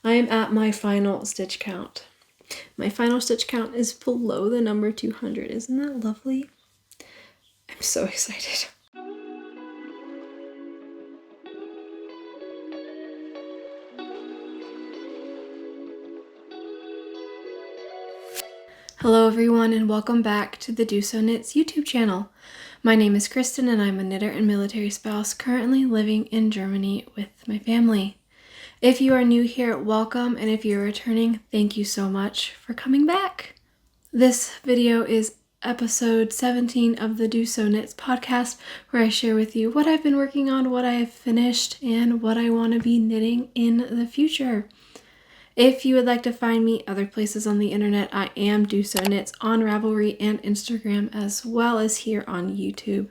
I am at my final stitch count. My final stitch count is below the number 200. Isn't that lovely? I'm so excited. Hello everyone and welcome back to the DoSo Knits YouTube channel. My name is Kristen and I'm a knitter and military spouse currently living in Germany with my family. If you are new here, welcome, and if you're returning, thank you so much for coming back. This video is episode 17 of the DoSo Knits podcast, where I share with you what I've been working on, what I have finished, and what I want to be knitting in the future. If you would like to find me other places on the internet, I am DoSo Knits on Ravelry and Instagram, as well as here on YouTube.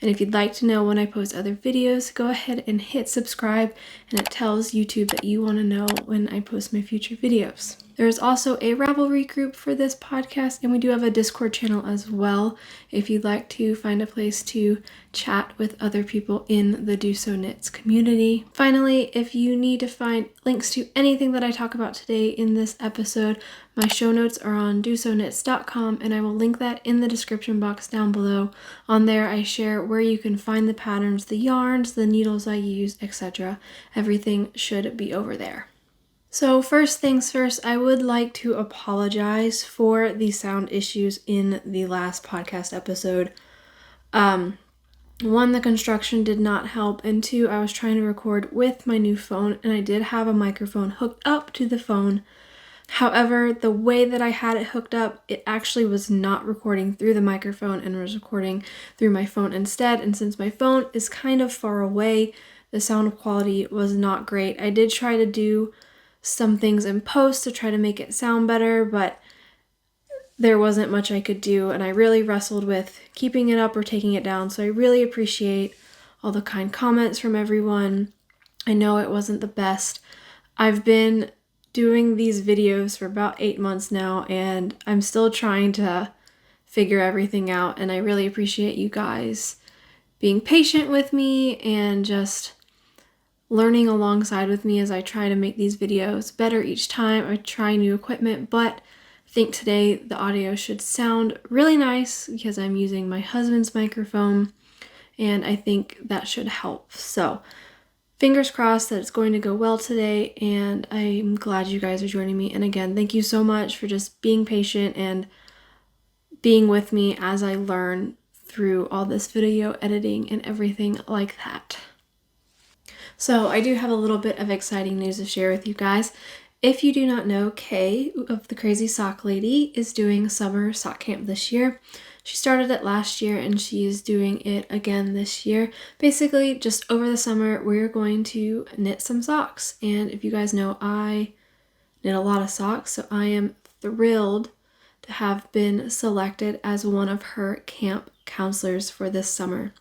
And if you'd like to know when I post other videos, go ahead and hit subscribe, and it tells YouTube that you want to know when I post my future videos. There is also a Ravelry group for this podcast, and we do have a Discord channel as well if you'd like to find a place to chat with other people in the DoSo Knits community. Finally, if you need to find links to anything that I talk about today in this episode, my show notes are on dosoknits.com, and I will link that in the description box down below. On there, I share where you can find the patterns, the yarns, the needles I use, etc. Everything should be over there. So first things first, I would like to apologize for the sound issues in the last podcast episode. One, the construction did not help, and two, I was trying to record with my new phone, and I did have a microphone hooked up to the phone. However, the way that I had it hooked up, it actually was not recording through the microphone and was recording through my phone instead, and since my phone is kind of far away, the sound quality was not great. I did try to do some things in post to try to make it sound better, but there wasn't much I could do, and I really wrestled with keeping it up or taking it down. So I really appreciate all the kind comments from everyone. I know it wasn't the best. I've been doing these videos for about 8 months now, and I'm still trying to figure everything out, and I really appreciate you guys being patient with me and just learning alongside with me as I try to make these videos better each time. I try new equipment, but I think today the audio should sound really nice because I'm using my husband's microphone, and I think that should help. So fingers crossed that it's going to go well today, and I'm glad you guys are joining me. And again, thank you so much for just being patient and being with me as I learn through all this video editing and everything like that. So I do have a little bit of exciting news to share with you guys. If you do not know, Kay of the Crazy Sock Lady is doing summer sock camp this year. She started it last year and she is doing it again this year. Basically, just over the summer, we're going to knit some socks. And if you guys know, I knit a lot of socks, so I am thrilled to have been selected as one of her camp counselors for this summer.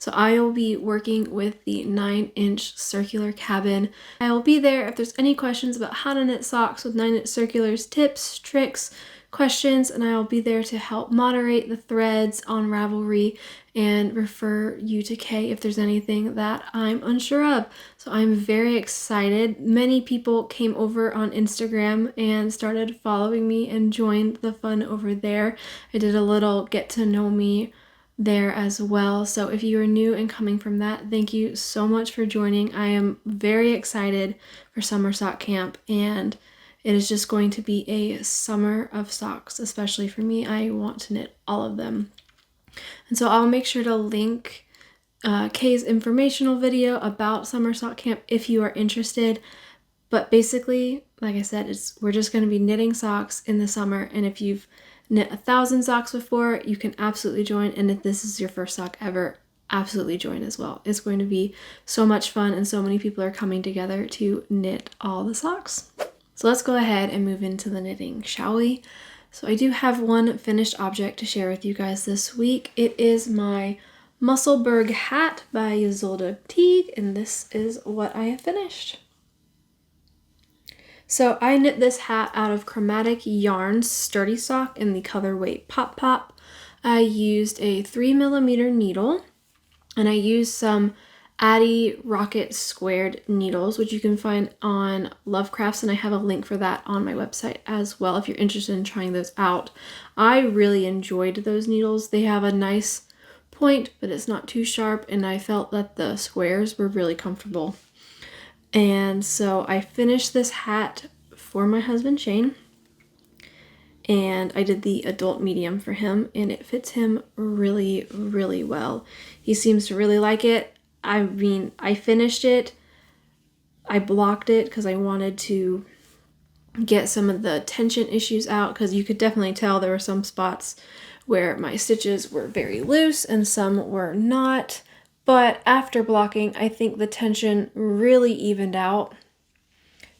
So I will be working with the 9-inch circular cabin. I will be there if there's any questions about how to knit socks with 9-inch circulars, tips, tricks, questions, and I will be there to help moderate the threads on Ravelry and refer you to Kay if there's anything that I'm unsure of. So I'm very excited. Many people came over on Instagram and started following me and joined the fun over there. I did a little get to know me there as well. So if you are new and coming from that, thank you so much for joining. I am very excited for summer sock camp, and it is just going to be a summer of socks, especially for me. I want to knit all of them. And so I'll make sure to link Kay's informational video about summer sock camp if you are interested. But basically, like I said, we're just going to be knitting socks in the summer, and if you've knit 1,000 socks before, you can absolutely join, and if this is your first sock ever, absolutely join as well. It's going to be so much fun, and so many people are coming together to knit all the socks. So let's go ahead and move into the knitting, shall we? So I do have one finished object to share with you guys this week. It is my Musselburgh hat by Isolde Teague, and this is what I have finished. So I knit this hat out of Chromatic Yarns Sturdy Sock in the colorway Pop Pop. I used a 3mm needle, and I used some Addy Rocket Squared needles, which you can find on Lovecrafts, and I have a link for that on my website as well if you're interested in trying those out. I really enjoyed those needles. They have a nice point, but it's not too sharp, and I felt that the squares were really comfortable. And so I finished this hat for my husband Shane, and I did the adult medium for him, and it fits him really, really well. He seems to really like it. I mean, I finished it. I blocked it because I wanted to get some of the tension issues out, because you could definitely tell there were some spots where my stitches were very loose and some were not. But after blocking, I think the tension really evened out,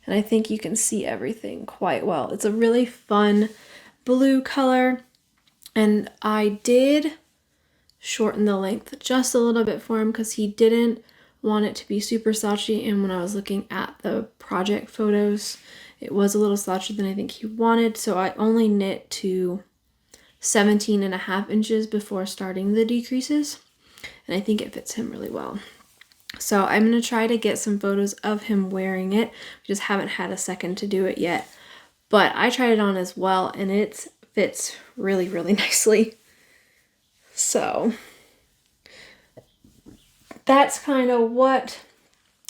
and I think you can see everything quite well. It's a really fun blue color, and I did shorten the length just a little bit for him because he didn't want it to be super slouchy, and when I was looking at the project photos, it was a little slouchier than I think he wanted, so I only knit to 17.5 inches before starting the decreases, and I think it fits him really well. So I'm going to try to get some photos of him wearing it. I just haven't had a second to do it yet, but I tried it on as well, and it fits really, really nicely. So that's kind of what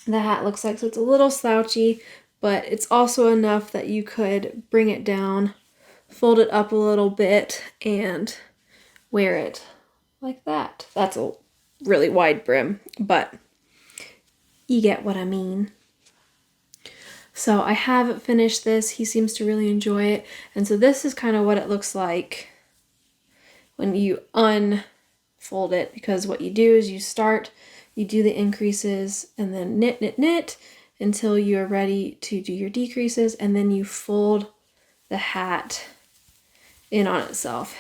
the hat looks like. So it's a little slouchy, but it's also enough that you could bring it down, fold it up a little bit, and wear it like that. That's a really wide brim, but you get what I mean. So I have finished this. He seems to really enjoy it. And so this is kind of what it looks like when you unfold it, because what you do is you do the increases and then knit, knit, knit until you're ready to do your decreases, and then you fold the hat in on itself.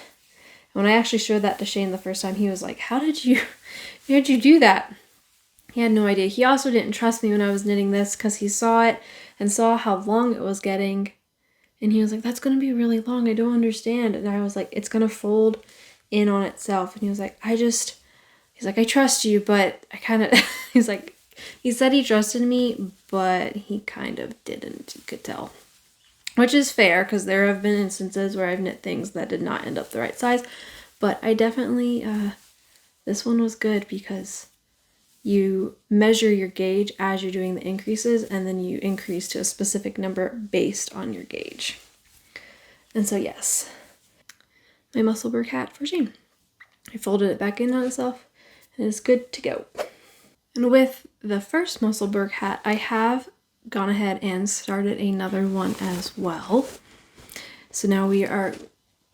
And when I actually showed that to Shane the first time, he was like, how'd you do that? He had no idea. He also didn't trust me when I was knitting this because he saw it and saw how long it was getting. And he was like, that's going to be really long. I don't understand. And I was like, it's going to fold in on itself. And he was like, he's like, I trust you, but I kind of, he's like, he said he trusted me, but he kind of didn't, you could tell. Which is fair, because there have been instances where I've knit things that did not end up the right size. But I definitely, this one was good because you measure your gauge as you're doing the increases, and then you increase to a specific number based on your gauge. And so yes, my Musselburgh hat for Shane. I folded it back in on itself, and it's good to go. And with the first Musselburgh hat, I have gone ahead and started another one as well. So now we are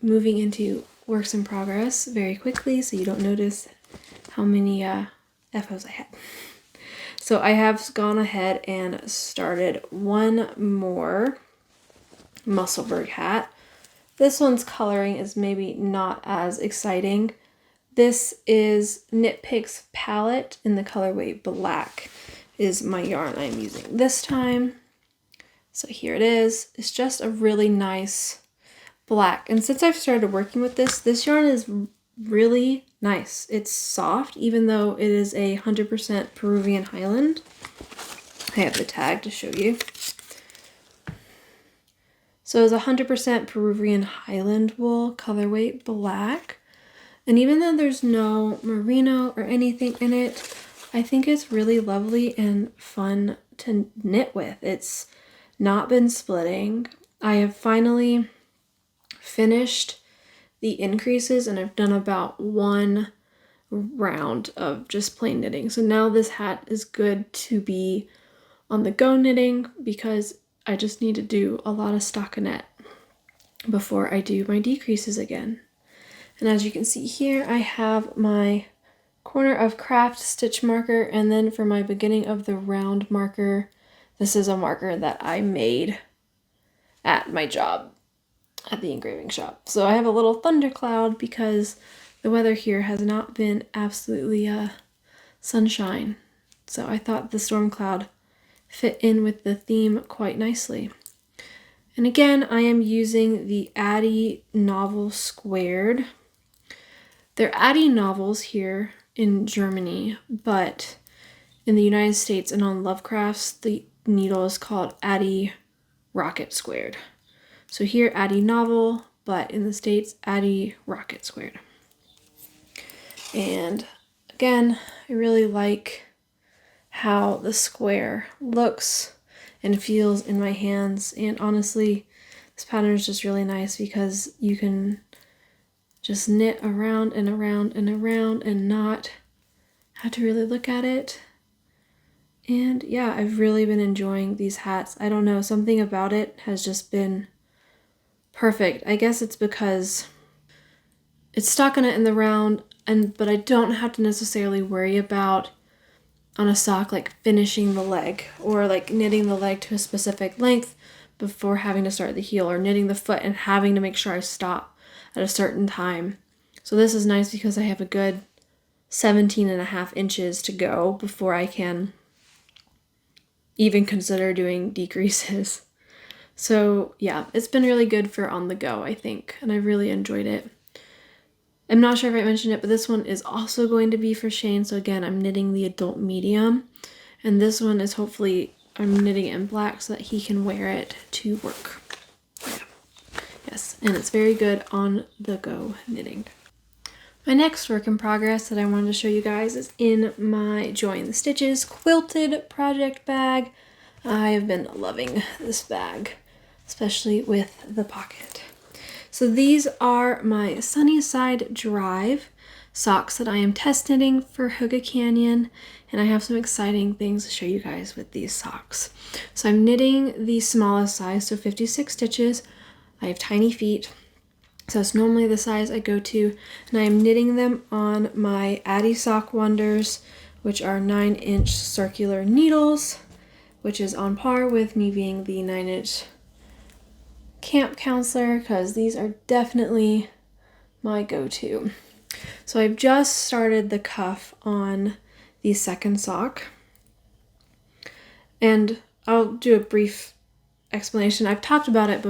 moving into works in progress very quickly, so you don't notice how many FOs I had. So I have gone ahead and started one more Musselburgh hat. This one's coloring is maybe not as exciting. This is Knit Picks Palette in the colorway Black is my yarn I'm using this time. So here it is. It's just a really nice black. And since I've started working with this yarn is really nice. It's soft, even though it is 100% Peruvian Highland. I have the tag to show you. So it's 100% Peruvian Highland wool, colorway Black. And even though there's no merino or anything in it, I think it's really lovely and fun to knit with. It's not been splitting. I have finally finished the increases, and I've done about one round of just plain knitting. So now this hat is good to be on the go knitting, because I just need to do a lot of stockinette before I do my decreases again. And as you can see here, I have my corner of craft stitch marker, and then for my beginning of the round marker, this is a marker that I made at my job at the engraving shop. So I have a little thundercloud because the weather here has not been absolutely sunshine. So I thought the storm cloud fit in with the theme quite nicely. And again, I am using the Addy Novel Squared. They're Addy novels here in Germany, but in the United States and on Lovecrafts, the needle is called Addy Rocket Squared. So here, Addy Novel, but in the States, Addy Rocket Squared. And again, I really like how the square looks and feels in my hands. And honestly, this pattern is just really nice because you can just knit around and around and around and not have to really look at it. And yeah, I've really been enjoying these hats. I don't know, something about it has just been perfect. I guess it's because it's stockinette in the round, but I don't have to necessarily worry about on a sock like finishing the leg or like knitting the leg to a specific length before having to start the heel, or knitting the foot and having to make sure I stop at a certain time. So this is nice because I have a good 17.5 inches to go before I can even consider doing decreases. So yeah, it's been really good for on the go, I think, and I really enjoyed it. I'm not sure if I mentioned it, but this one is also going to be for Shane. So again, I'm knitting the adult medium, and this one is hopefully, I'm knitting it in black so that he can wear it to work. Yeah. Yes, and it's very good on the go knitting. My next work in progress that I wanted to show you guys is in my Join the Stitches quilted project bag. I have been loving this bag, especially with the pocket. So these are my Sunnyside Drive socks that I am test knitting for Hoga Canyon, and I have some exciting things to show you guys with these socks. So I'm knitting the smallest size, so 56 stitches. I have tiny feet, so it's normally the size I go to, and I am knitting them on my Addy Sock Wonders, which are 9-inch circular needles, which is on par with me being the 9-inch camp counselor, because these are definitely my go-to. So I've just started the cuff on the second sock, and I'll do a brief explanation. I've talked about it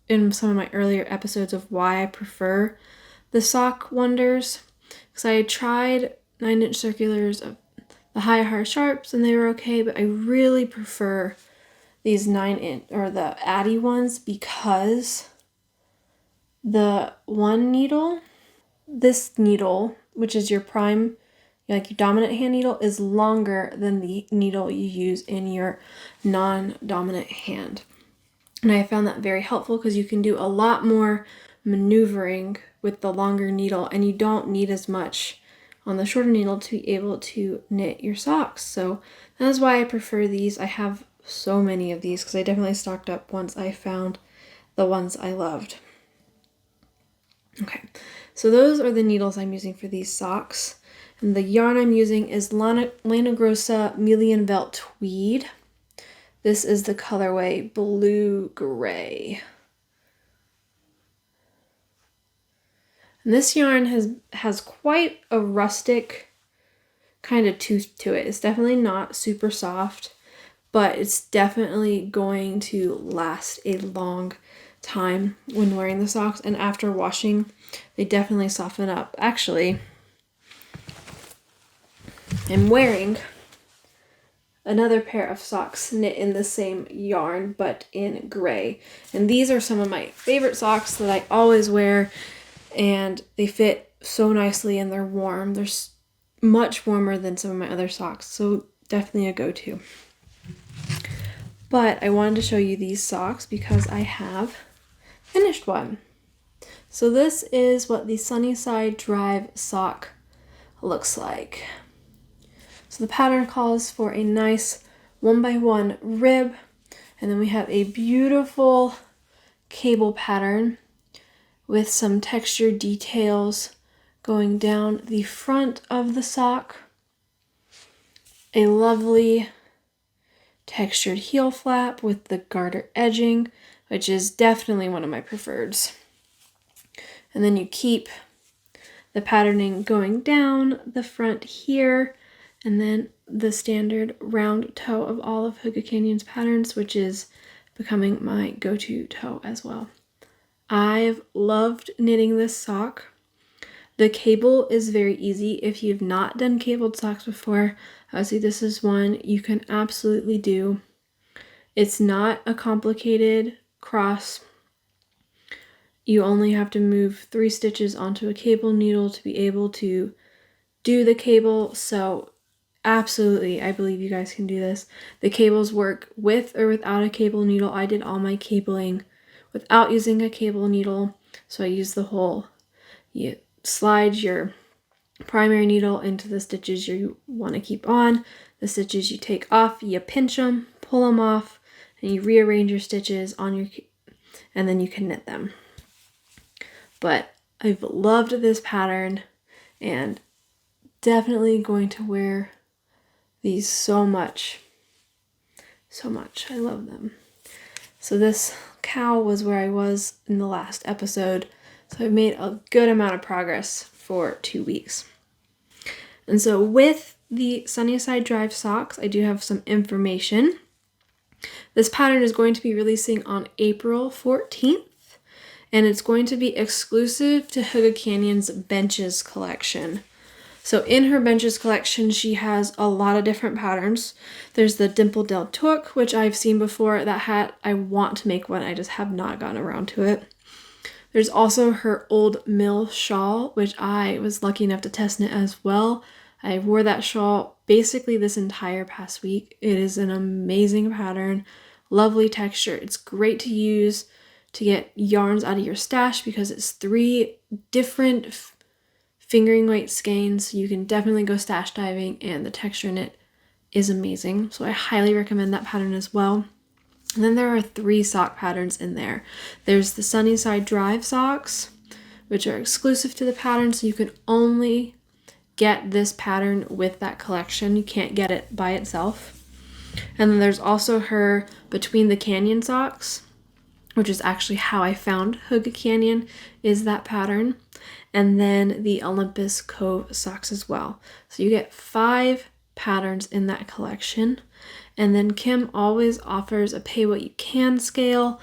in some of my earlier episodes of why I prefer the Sock Wonders, because I tried 9-inch circulars of the high hard sharps and they were okay, but I really prefer these 9-inch or the Addy ones because the one needle, this needle, which is your prime, like your dominant hand needle, is longer than the needle you use in your non-dominant hand. And I found that very helpful because you can do a lot more maneuvering with the longer needle, and you don't need as much on the shorter needle to be able to knit your socks. So that's why I prefer these. I have so many of these because I definitely stocked up once I found the ones I loved. Okay, so those are the needles I'm using for these socks. And the yarn I'm using is Lana Grossa Million Velt Tweed. This is the colorway Blue Gray. And this yarn has quite a rustic kind of tooth to it. It's definitely not super soft, but it's definitely going to last a long time when wearing the socks, and after washing they definitely soften up. Actually, I'm wearing another pair of socks knit in the same yarn but in gray, and these are some of my favorite socks that I always wear, and they fit so nicely and they're warm. They're much warmer than some of my other socks, so definitely a go-to. But I wanted to show you these socks because I have finished one. So this is what the Sunnyside Drive sock looks like. So the pattern calls for a nice 1x1 rib, and then we have a beautiful cable pattern with some textured details going down the front of the sock, a lovely textured heel flap with the garter edging, which is definitely one of my preferreds. And then you keep the patterning going down the front here, and then the standard round toe of all of Hoga Canyon's patterns, which is becoming my go-to toe as well. I've loved knitting this sock. The cable is very easy. If you've not done cabled socks before, obviously this is one you can absolutely do. It's not a complicated cross. You only have to move 3 stitches onto a cable needle to be able to do the cable. So absolutely, I believe you guys can do this. The cables work with or without a cable needle. I did all my cabling without using a cable needle. So I used the hole. You slide your primary needle into the stitches you want to keep on. The stitches you take off, you pinch them, pull them off, and you rearrange your stitches on your, and then you can knit them. But I've loved this pattern and definitely going to wear these so much. So much. I love them. So this cow was where I was in the last episode. So I've made a good amount of progress for 2 weeks. And so with the Sunnyside Drive socks, I do have some information. This pattern is going to be releasing on April 14th. And it's going to be exclusive to Hygge Canyon's Benches collection. So in her Benches collection, she has a lot of different patterns. There's the Dimple Del Took, which I've seen before. That hat, I want to make one. I just have not gotten around to it. There's also her Old Mill shawl, which I was lucky enough to test knit as well. I wore that shawl basically this entire past week. It is an amazing pattern, lovely texture. It's great to use to get yarns out of your stash because it's 3 different fingering weight skeins. You can definitely go stash diving, and the texture in it is amazing. So I highly recommend that pattern as well. And then there are 3 sock patterns in there. There's the Sunnyside Drive socks, which are exclusive to the pattern, so you can only get this pattern with that collection. You can't get it by itself. And then there's also her Between the Canyon socks, which is actually how I found Hygge Canyon, is that pattern. And then the Olympus Cove socks as well. So you get 5 patterns in that collection. And then Kim always offers a pay what you can scale,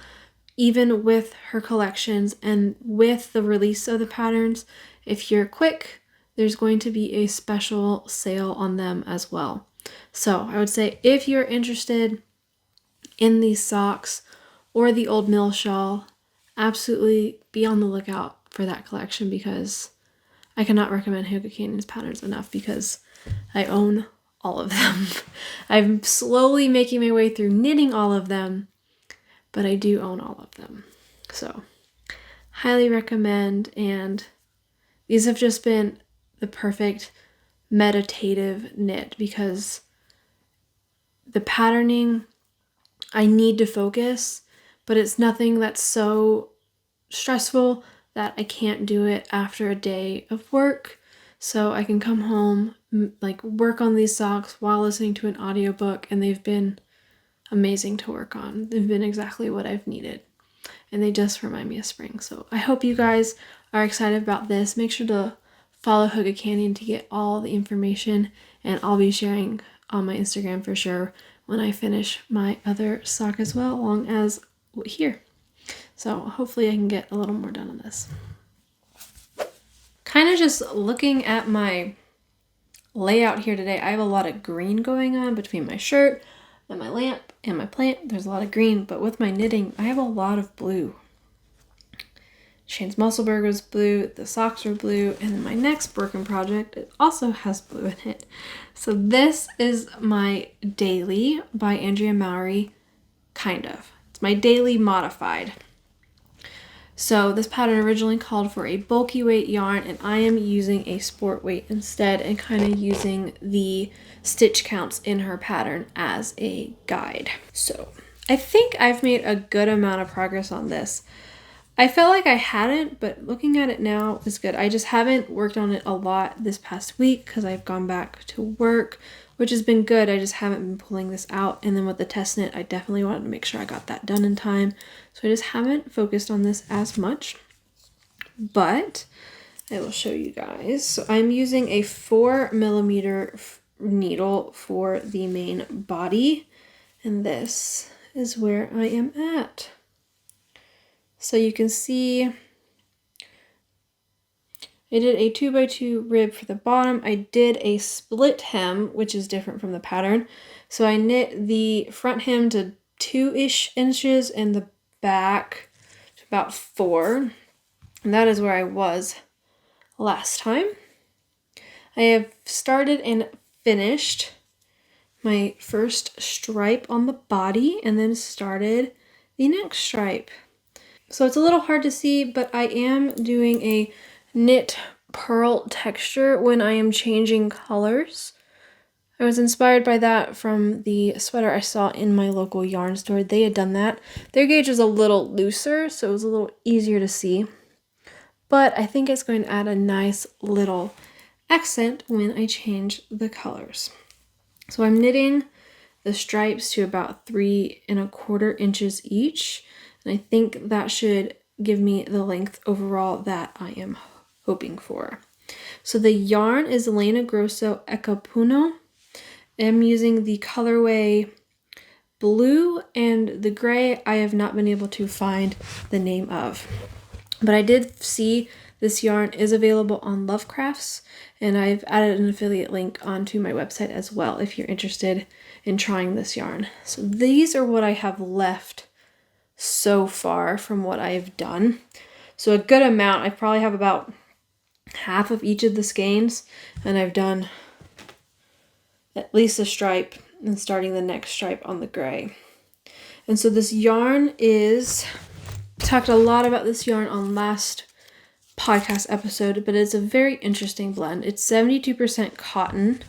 even with her collections and with the release of the patterns. If you're quick, there's going to be a special sale on them as well. So I would say if you're interested in these socks or the Old Mill shawl, absolutely be on the lookout for that collection, because I cannot recommend Hygge Canyon's patterns enough because I own all of them. I'm slowly making my way through knitting all of them, but I do own all of them. So highly recommend, and these have just been the perfect meditative knit because the patterning, I need to focus, but it's nothing that's so stressful that I can't do it after a day of work. So I can come home, like work on these socks while listening to an audiobook, and they've been amazing to work on. They've been exactly what I've needed, and they just remind me of spring. So I hope you guys are excited about this. Make sure to follow Hygge Canyon to get all the information, and I'll be sharing on my Instagram for sure when I finish my other sock as well, along as here. So hopefully I can get a little more done on this. Kind of just looking at my layout here today, I have a lot of green going on between my shirt and my lamp and my plant. There's a lot of green, but with my knitting, I have a lot of blue. Shane's Musselburgh was blue, the socks were blue, and then my next Birkin project, it also has blue in it. So this is my daily by Andrea Mowry, kind of. It's my daily modified. So this pattern originally called for a bulky weight yarn, and I am using a sport weight instead and kind of using the stitch counts in her pattern as a guide. So I think I've made a good amount of progress on this. I felt like I hadn't, but looking at it now is good. I just haven't worked on it a lot this past week because I've gone back to work, which has been good. I just haven't been pulling this out. And then with the test knit, I definitely wanted to make sure I got that done in time. So I just haven't focused on this as much, but I will show you guys. So I'm using a 4mm needle for the main body, and this is where I am at. So you can see I did a 2x2 rib for the bottom. I did a split hem, which is different from the pattern. So I knit the front hem to 2-ish inches and the back to about 4. And that is where I was last time. I have started and finished my first stripe on the body and then started the next stripe. So it's a little hard to see, but I am doing a knit purl texture when I am changing colors. I was inspired by that from the sweater I saw in my local yarn store. They had done that. Their gauge is a little looser, so it was a little easier to see. But I think it's going to add a nice little accent when I change the colors. So I'm knitting the stripes to about 3¼ inches each. And I think that should give me the length overall that I am hoping for. So the yarn is Lena Grosso Ecapuno. I'm using the colorway blue, and the gray I have not been able to find the name of. But I did see this yarn is available on Lovecrafts, and I've added an affiliate link onto my website as well if you're interested in trying this yarn. So these are what I have left so far from what I've done. So a good amount. I probably have about half of each of the skeins, and I've done at least a stripe and starting the next stripe on the gray. And so this yarn is, talked a lot about this yarn on last podcast episode, but it's a very interesting blend. It's 72% cotton,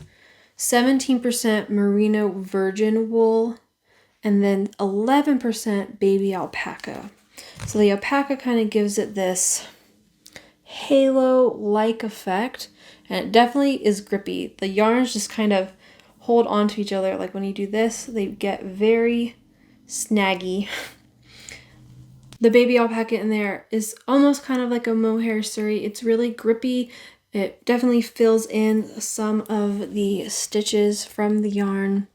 17% merino virgin wool, and then 11% baby alpaca. So the alpaca kind of gives it this halo-like effect, and it definitely is grippy. The yarns just kind of hold on to each other. Like when you do this, they get very snaggy. The baby alpaca in there is almost kind of like a mohair suri. It's really grippy. It definitely fills in some of the stitches from the yarn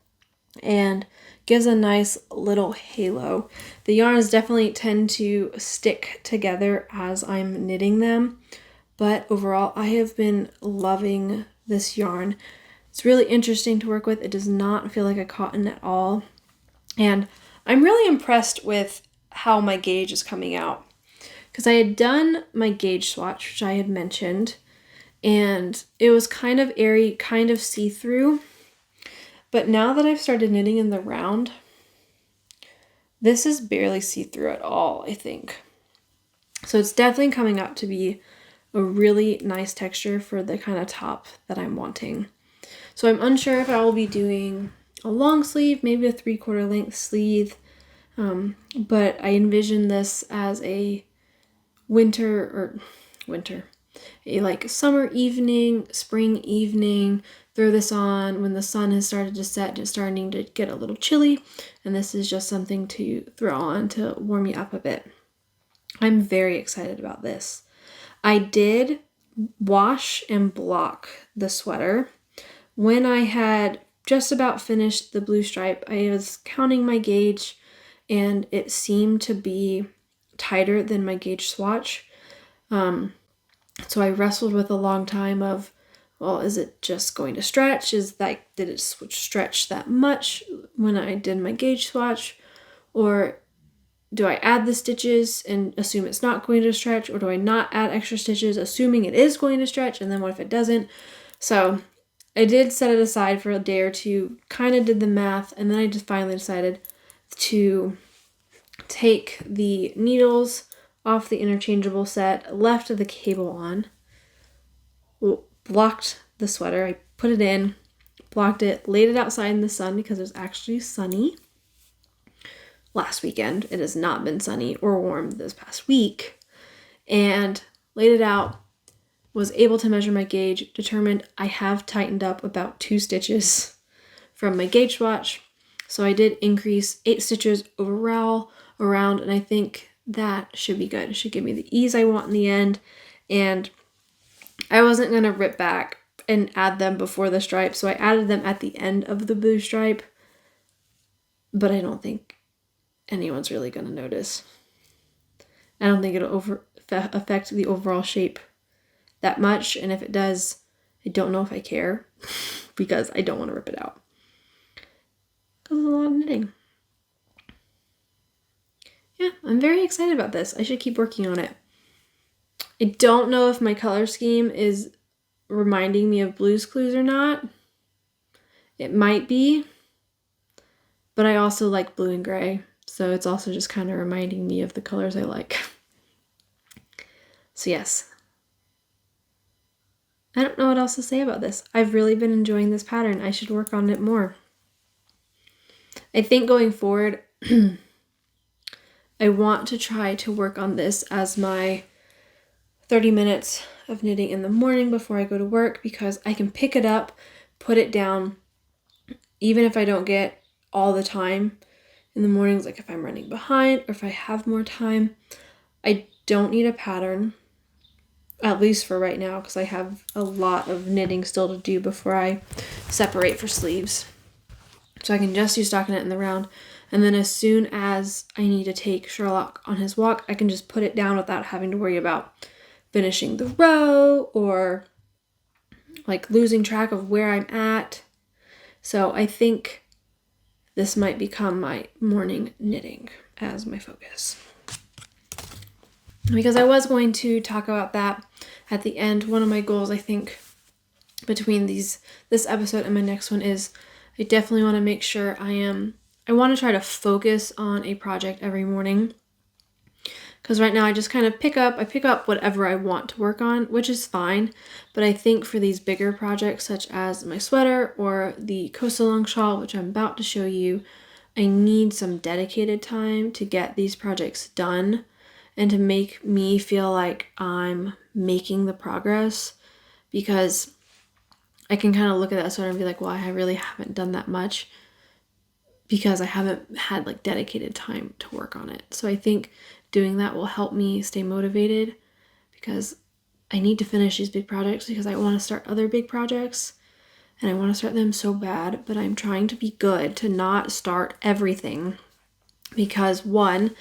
and gives a nice little halo. The yarns definitely tend to stick together as I'm knitting them, but overall I have been loving this yarn. It's really interesting to work with. It does not feel like a cotton at all, and I'm really impressed with how my gauge is coming out, because I had done my gauge swatch, which I had mentioned, and it was kind of airy, kind of see-through. But now that I've started knitting in the round, this is barely see-through at all, I think. So it's definitely coming out to be a really nice texture for the kind of top that I'm wanting. So I'm unsure if I will be doing a long sleeve, maybe a 3/4 length sleeve, but I envision this as a a like summer evening, spring evening. Throw this on when the sun has started to set, it's starting to get a little chilly, and this is just something to throw on to warm you up a bit. I'm very excited about this. I did wash and block the sweater. When I had just about finished the blue stripe, I was counting my gauge, and it seemed to be tighter than my gauge swatch. So I wrestled with a long time of, well, is it just going to stretch? Did it stretch that much when I did my gauge swatch? Or do I add the stitches and assume it's not going to stretch? Or do I not add extra stitches assuming it is going to stretch? And then what if it doesn't? So I did set it aside for a day or two, kind of did the math, and then I just finally decided to take the needles off the interchangeable set, left the cable on, blocked the sweater. I put it in, blocked it, laid it outside in the sun because it was actually sunny last weekend. It has not been sunny or warm this past week, and laid it out. Was able to measure my gauge, determined I have tightened up about 2 stitches from my gauge swatch. So I did increase 8 stitches overall around, and I think that should be good. It should give me the ease I want in the end. And I wasn't going to rip back and add them before the stripe, so I added them at the end of the blue stripe. But I don't think anyone's really going to notice. I don't think it'll affect the overall shape that much. And if it does, I don't know if I care because I don't want to rip it out. Because it's a lot of knitting. Yeah, I'm very excited about this. I should keep working on it. I don't know if my color scheme is reminding me of Blue's Clues or not. It might be, but I also like blue and gray, so it's also just kind of reminding me of the colors I like. So yes. I don't know what else to say about this. I've really been enjoying this pattern. I should work on it more. I think going forward, I want to try to work on this as my 30 minutes of knitting in the morning before I go to work, because I can pick it up, put it down, even if I don't get all the time in the mornings, like if I'm running behind or if I have more time. I don't need a pattern, at least for right now, because I have a lot of knitting still to do before I separate for sleeves. So I can just do stockinette in the round, and then as soon as I need to take Sherlock on his walk, I can just put it down without having to worry about finishing the row or like losing track of where I'm at. So I think this might become my morning knitting as my focus. Because I was going to talk about that at the end. One of my goals, I think, between this episode and my next one is I definitely want to make sure I want to try to focus on a project every morning. Because right now I just kind of pick up whatever I want to work on, which is fine. But I think for these bigger projects, such as my sweater or the coastal long shawl, which I'm about to show you, I need some dedicated time to get these projects done and to make me feel like I'm making the progress. Because I can kind of look at that sweater and be like, well, I really haven't done that much because I haven't had like dedicated time to work on it. So I think doing that will help me stay motivated, because I need to finish these big projects because I want to start other big projects and I want to start them so bad, but I'm trying to be good to not start everything, because one,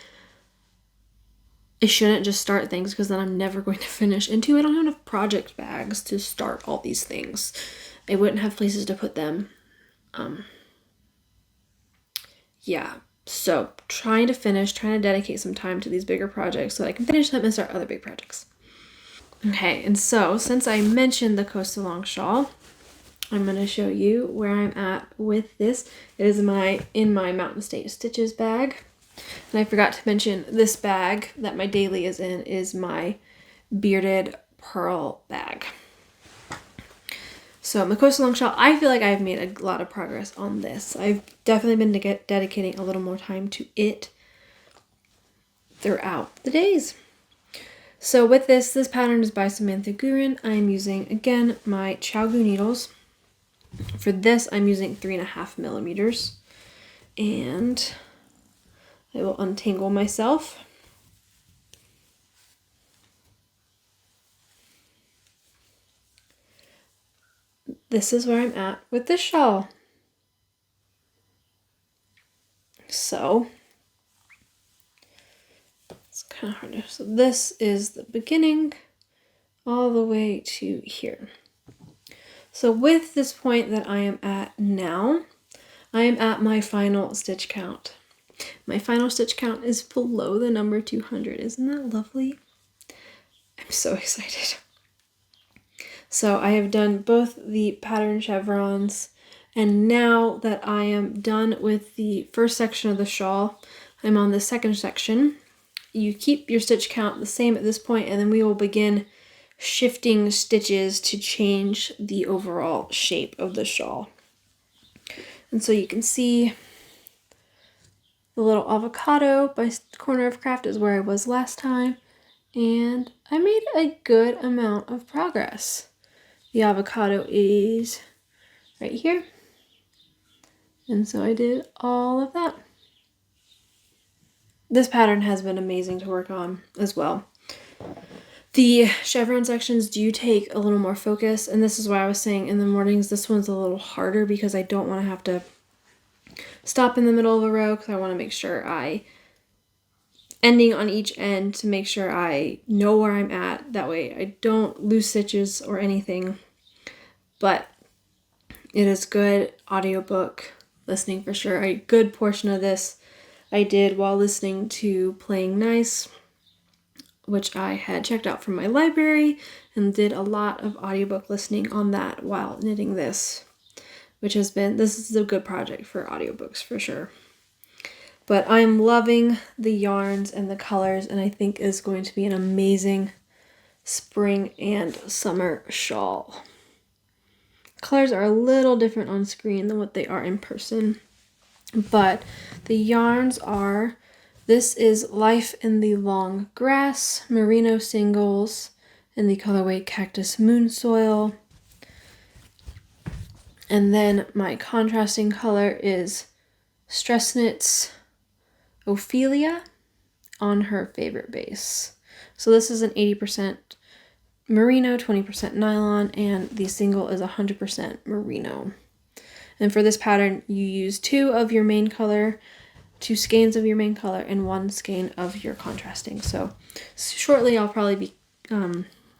I shouldn't just start things because then I'm never going to finish, and two, I don't have enough project bags to start all these things. I wouldn't have places to put them. Yeah. So trying to dedicate some time to these bigger projects so that I can finish them and start other big projects. Okay, and so since I mentioned the coastal long shawl, I'm going to show you where I'm at with this. It is in my Mountain State Stitches bag. And I forgot to mention this bag that my daily is in is my bearded Purl bag. So my coastal long shawl, I feel like I've made a lot of progress on this. I've definitely been dedicating a little more time to it throughout the days. So with this pattern is by Samantha Gurin. I'm using, again, my Chowgu needles. For this, I'm using 3.5 millimeters. And I will untangle myself. This is where I'm at with this shawl. So it's kind of hard to, so this is the beginning all the way to here. So with this point that I am at now, I am at my final stitch count. My final stitch count is below the number 200. Isn't that lovely? I'm so excited. So I have done both the pattern chevrons, and now that I am done with the first section of the shawl, I'm on the second section. You keep your stitch count the same at this point, and then we will begin shifting stitches to change the overall shape of the shawl. And so you can see the little avocado by Corner of Craft is where I was last time, and I made a good amount of progress. The avocado is right here, and so I did all of that. This pattern has been amazing to work on as well. The chevron sections do take a little more focus, and this is why I was saying in the mornings this one's a little harder, because I don't want to have to stop in the middle of a row, because I want to make sure I ending on each end to make sure I know where I'm at. That way I don't lose stitches or anything. But it is good audiobook listening for sure. A good portion of this I did while listening to Playing Nice, which I had checked out from my library, and did a lot of audiobook listening on that while knitting this, this is a good project for audiobooks for sure. But I'm loving the yarns and the colors, and I think is going to be an amazing spring and summer shawl. Colors are a little different on screen than what they are in person, but the yarns are, this is Life in the Long Grass, Merino Singles, in the colorway Cactus Moon Soil. And then my contrasting color is Stress Knits Ophelia on her favorite base. So this is an 80% merino, 20% nylon, and the single is 100% merino. And for this pattern, you use 2 skeins of your main color, and 1 skein of your contrasting. So shortly I'll probably be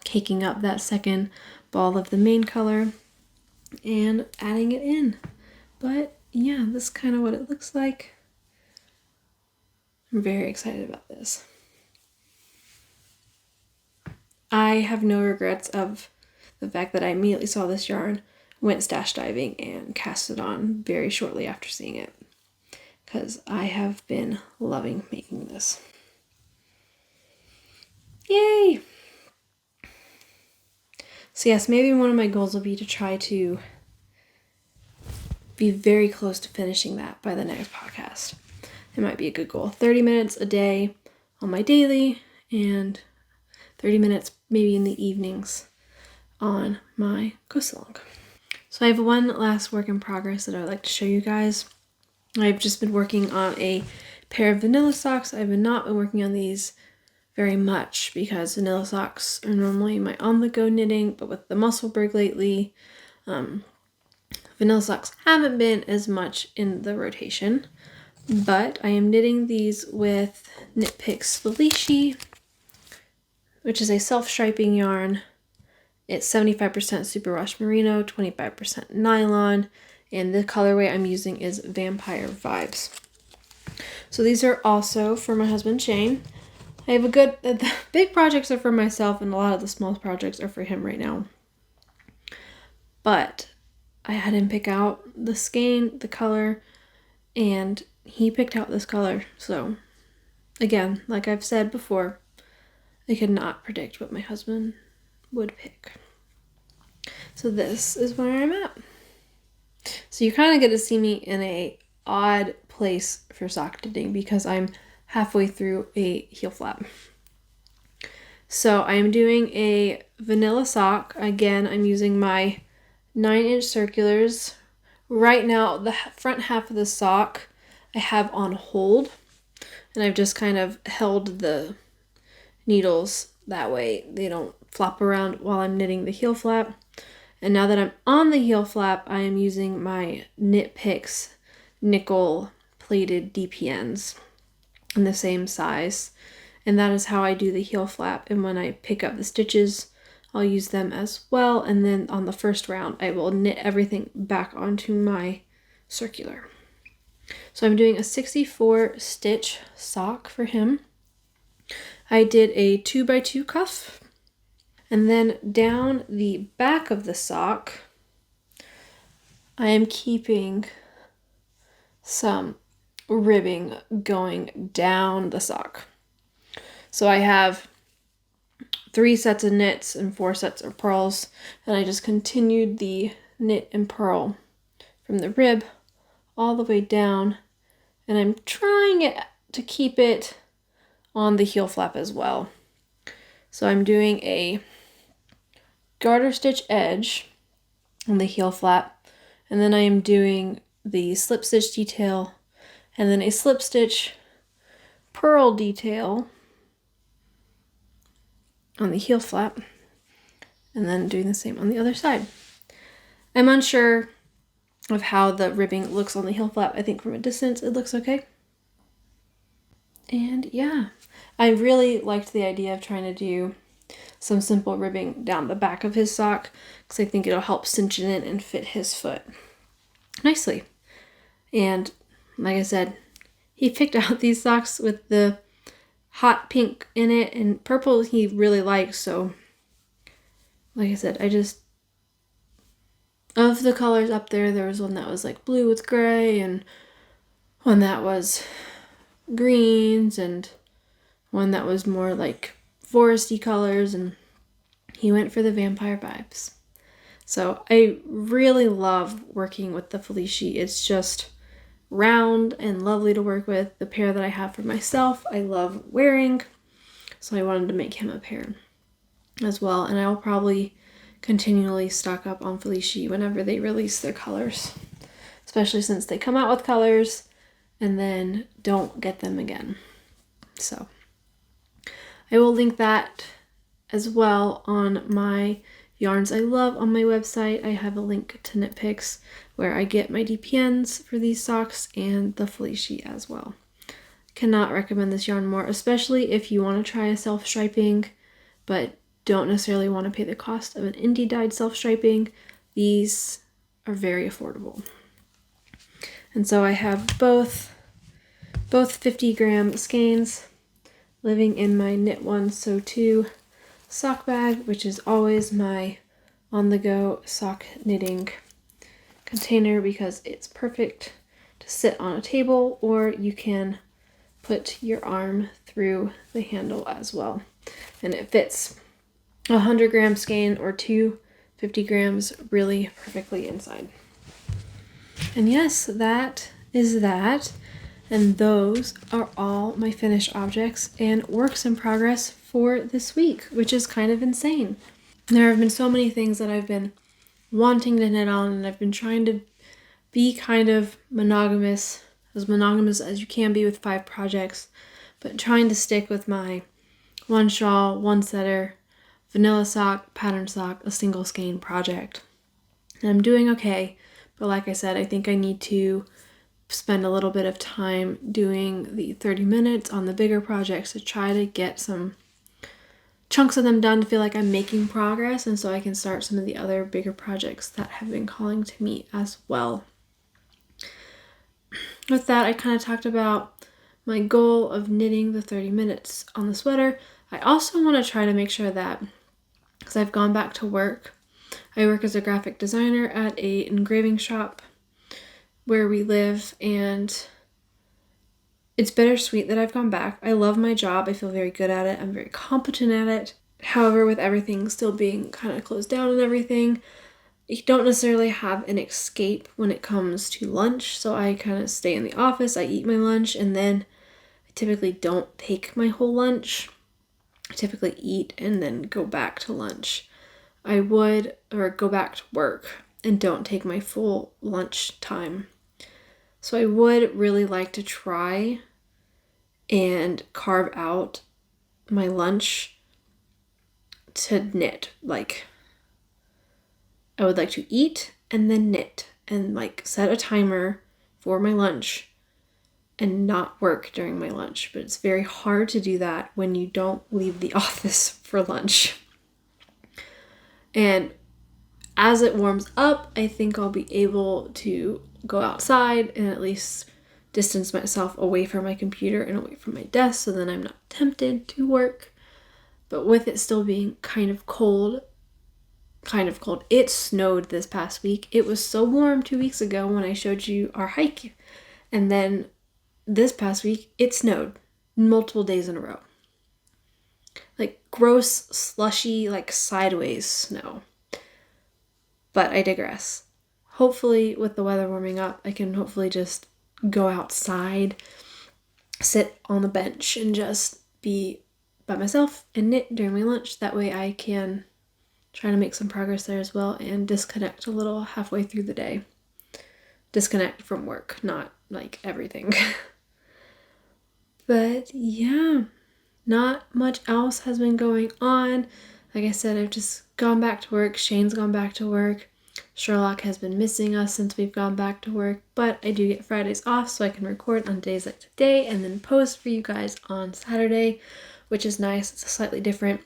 caking up that second ball of the main color and adding it in. But yeah, this is kind of what it looks like. I'm very excited about this. I have no regrets of the fact that I immediately saw this yarn, went stash diving, and cast it on very shortly after seeing it, because I have been loving making this. Yay! So yes, maybe one of my goals will be to try to be very close to finishing that by the next podcast. It might be a good goal. 30 minutes a day on my daily, and 30 minutes maybe in the evenings on my go-along. So I have one last work in progress that I would like to show you guys. I've just been working on a pair of vanilla socks. I've not been working on these very much because vanilla socks are normally my on-the-go knitting, but with the Musselburgh lately, vanilla socks haven't been as much in the rotation. But I am knitting these with Knit Picks Felici, which is a self-striping yarn. It's 75% superwash merino, 25% nylon, and the colorway I'm using is Vampire Vibes. So these are also for my husband Shane. I have the big projects are for myself, and a lot of the small projects are for him right now. But I had him pick out the skein, the color, and he picked out this color. So again, like I've said before, I could not predict what my husband would pick. So this is where I'm at. So you kind of get to see me in a odd place for sock knitting because I'm halfway through a heel flap. So I am doing a vanilla sock. Again, I'm using my 9-inch circulars. Right now, the front half of the sock I have on hold, and I've just kind of held the needles that way they don't flop around while I'm knitting the heel flap. And now that I'm on the heel flap, I am using my Knit Picks nickel plated DPNs in the same size, and that is how I do the heel flap. And when I pick up the stitches, I'll use them as well, and then on the first round I will knit everything back onto my circular. So I'm doing a 64 stitch sock for him. I did a 2x2 cuff, and then down the back of the sock I am keeping some ribbing going down the sock. So I have 3 sets of knits and 4 sets of purls, and I just continued the knit and purl from the rib all the way down, and I'm trying to keep it on the heel flap as well. So I'm doing a garter stitch edge on the heel flap, and then I am doing the slip stitch detail, and then a slip stitch purl detail on the heel flap, and then doing the same on the other side. I'm unsure of how the ribbing looks on the heel flap. I think from a distance it looks okay. And yeah, I really liked the idea of trying to do some simple ribbing down the back of his sock because I think it'll help cinch it in and fit his foot nicely. And like I said, he picked out these socks with the hot pink in it, and purple he really likes. So like I said, of the colors up there was one that was like blue with gray, and one that was greens, and one that was more like foresty colors, and he went for the vampire vibes. So I really love working with the Felici. It's just round and lovely to work with. The pair that I have for myself, I love wearing, so I wanted to make him a pair as well. And I will probably continually stock up on Felici whenever they release their colors, especially since they come out with colors and then don't get them again. So I will link that as well on my yarns I love on my website. I have a link to Knit Picks where I get my DPNs for these socks and the Felici as well. Cannot recommend this yarn more, especially if you want to try a self-striping but don't necessarily want to pay the cost of an indie dyed self-striping. These are very affordable. And so I have both 50-gram skeins living in my Knit One Sew Two sock bag, which is always my on-the-go sock knitting container because it's perfect to sit on a table, or you can put your arm through the handle as well. And it fits 100-gram skein or 250 grams really perfectly inside. And yes, that is that. And those are all my finished objects and works in progress for this week, which is kind of insane. There have been so many things that I've been wanting to knit on, and I've been trying to be kind of monogamous as you can be with 5 projects, but trying to stick with my one shawl, one setter, vanilla sock, pattern sock, a single skein project. And I'm doing okay, but like I said, I think I need to spend a little bit of time doing the 30 minutes on the bigger projects to try to get some chunks of them done to feel like I'm making progress, and so I can start some of the other bigger projects that have been calling to me as well. With that, I kind of talked about my goal of knitting the 30 minutes on the sweater. I also want to try to make sure that, because I've gone back to work, I work as a graphic designer at an engraving shop where we live, and it's bittersweet that I've gone back. I love my job. I feel very good at it. I'm very competent at it. However, with everything still being kind of closed down and everything, you don't necessarily have an escape when it comes to lunch. So I kind of stay in the office, I eat my lunch, and then I typically don't take my whole lunch. I typically eat and then go back to lunch. Go back to work and don't take my full lunch time. So I would really like to try and carve out my lunch to knit. Like, I would like to eat and then knit and like set a timer for my lunch and not work during my lunch. But it's very hard to do that when you don't leave the office for lunch. And as it warms up, I think I'll be able to go outside and at least distance myself away from my computer and away from my desk so then I'm not tempted to work. But with it still being kind of cold, it snowed this past week. It was so warm 2 weeks ago when I showed you our hike. And then this past week, it snowed multiple days in a row. Like gross, slushy, like sideways snow. But I digress. Hopefully, with the weather warming up, I can hopefully just go outside, sit on the bench, and just be by myself and knit during my lunch. That way I can try to make some progress there as well and disconnect a little halfway through the day. Disconnect from work, not like everything. But yeah, not much else has been going on. Like I said, I've just gone back to work. Shane's gone back to work. Sherlock has been missing us since we've gone back to work, but I do get Fridays off so I can record on days like today and then post for you guys on Saturday, which is nice. It's a slightly different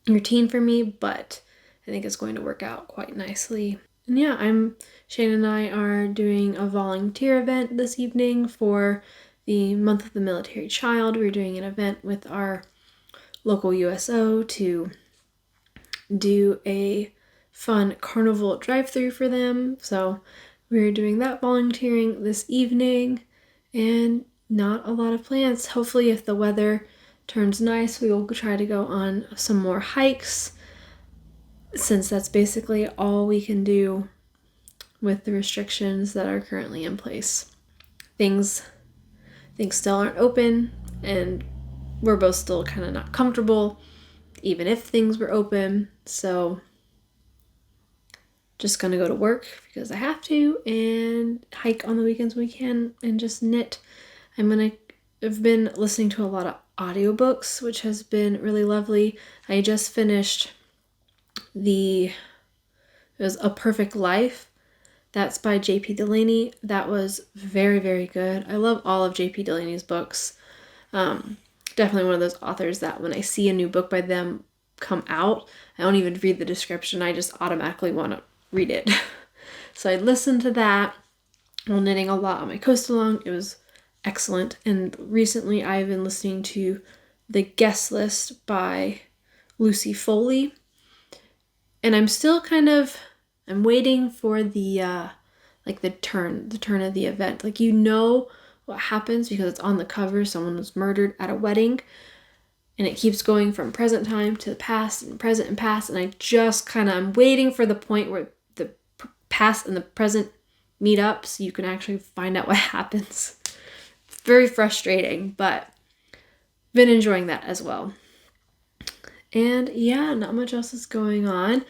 routine for me, but I think it's going to work out quite nicely. And yeah, Shane and I are doing a volunteer event this evening for the month of the military child. We're doing an event with our local USO to do a fun carnival drive-through for them. So we're doing that volunteering this evening, and not a lot of plans. Hopefully, if the weather turns nice, we will try to go on some more hikes, since that's basically all we can do with the restrictions that are currently in place. Things still aren't open, and we're both still kind of not comfortable, even if things were open. So just gonna go to work because I have to, and hike on the weekends when we can, and just knit. I've been listening to a lot of audiobooks, which has been really lovely. I just finished it was A Perfect Life. That's by J.P. Delaney. That was very, very good. I love all of J.P. Delaney's books. Definitely one of those authors that when I see a new book by them come out, I don't even read the description. I just automatically want to read it. So I listened to that while knitting a lot on my coast along. It was excellent. And recently I've been listening to The Guest List by Lucy Foley. And I'm still I'm waiting for the turn of the event. Like, you know what happens because it's on the cover. Someone was murdered at a wedding, and it keeps going from present time to the past and present and past. And I just I'm waiting for the point where the past and the present meet up so you can actually find out what happens. It's very frustrating, but been enjoying that as well. And yeah, not much else is going on.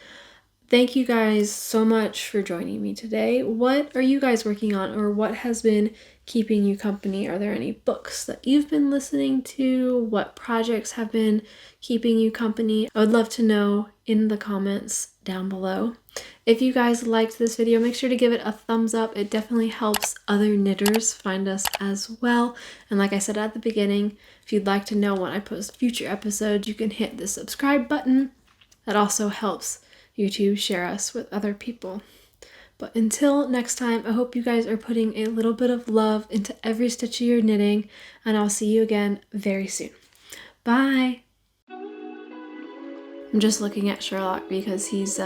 Thank you guys so much for joining me today. What are you guys working on, or what has been keeping you company? Are there any books that you've been listening to? What projects have been keeping you company? I would love to know in the comments down below. If you guys liked this video, make sure to give it a thumbs up. It definitely helps other knitters find us as well. And like I said at the beginning, if you'd like to know when I post future episodes, you can hit the subscribe button. That also helps YouTube share us with other people. But until next time, I hope you guys are putting a little bit of love into every stitch of your knitting, and I'll see you again very soon. Bye! I'm just looking at Sherlock because he's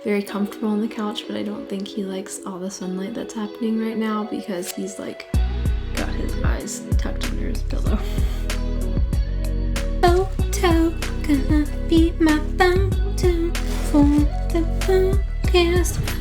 very comfortable on the couch, but I don't think he likes all the sunlight that's happening right now because he's got his eyes tucked under his pillow. Photo, gonna be my photo for the podcast.